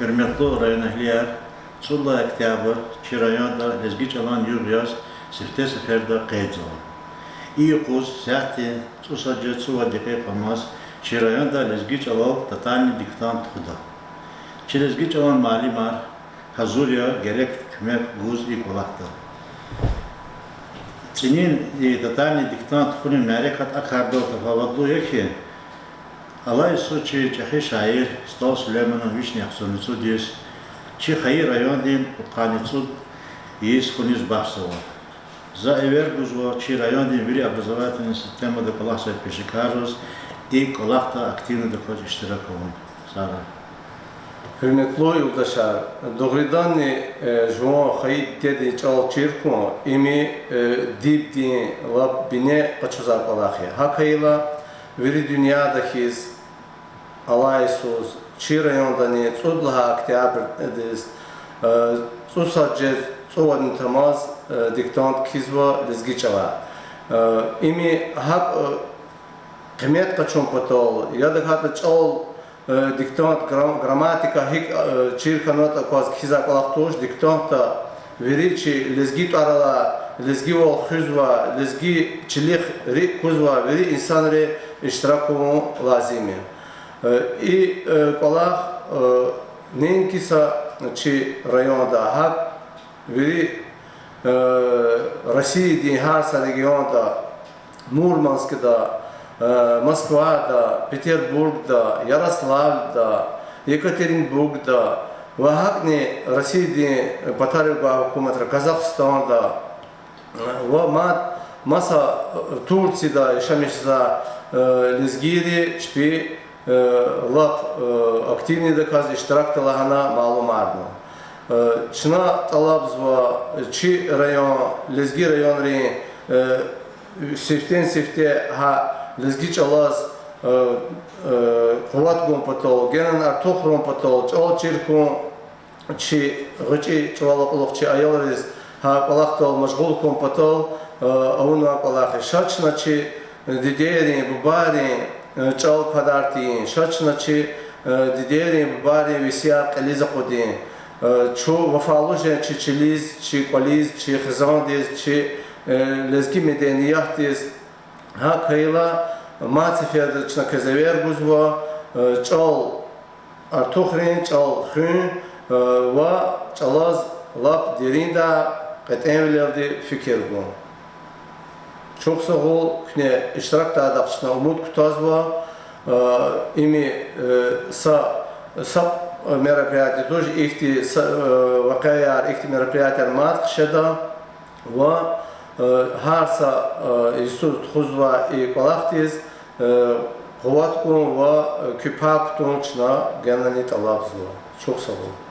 Hürmetli rayonahliler, Çulla Oktyabr, çi rayonda lezgi çalan yurgyaz, sifte seferde kayıt olan. İyi kuz, sehti, çusacı, çuva dikey famaz, çi rayonda lezgi çalav, tatani diktant huda. Çi lezgi çalan malimar, hazurya gerek kümek guz ilk olakta. Çinin tatani diktant hunin merekat akarda tafavadlu ki, Alay su çi çahi şair, Stal Süleyman'ın vişnek sonucu diyoruz. Çi hayır rayondin ukanitsud yiyiz kuniz bahsava. За evергuzva çi rayondin veri образовательной системы de kolaksa peşikarız, и kolakta aktivni de koç iştirak olun. Sara. Hürmetli yoldaşlar, doğrudan juan hayit dedi çal çirkun, imi dip din lab bine kaçuzak olakya. Hakayla veri dünyadakiz Alaysuz, çi rayondani Çudla Oktyabr ediz, Çusacez, Çuvadın tamaz diktant kizva lizgiçava. İmi hak kıymet kaçun patol, ya da hatta çal diktant gramatika hik çirkanot akvaz kizak olaktoş diktantta veri çi lizgit arala, lizgi ol hüzva, lizgi çilik ri kuzva veri insanları iştirakumu lazimi. И колах нен киса чи районда хак вери России дин харса регионда Мурманскда, Москвада, Петербургда, Ярославда, Екатеринбургда, вахакни России дин батарюга хукумата Казахстанда, ва маса Турцияда шамишза лизгири чпи lap aktivni de kaz iştirak talahana malum ardı. Çına talabzva çi rayon, lezgi rayon ri siften sifte ha lezgi çalaz kuvat gon patol, genen artok ron patol, çal çirkun çi gıçı çuvalaklık çi ayalariz ha kalaktal maşgul kon patol, avunwa kalakı şaçna çi dideri bubari çal kadarti, şaçna çi dideri bari visya kaliza kodi, çu vafaluja çi çiliz, çi kaliz, çi xizandiz, çi lezgi medeniyatiz, ha kayla matifiyada çna kezever guzva, çal artukhrin, çal khün, ve çalaz lap derinda katemlerde fikir bu. Çok sağ ol, kine iştirak da adakçına umut kutazva, imi sa мероприятия тоже ихти вакаяр ихти мероприятия март шеда ва харса Иисус хузва и колахтиз куваткун ва кипактун чна генани талабзва. Çok sağ ol.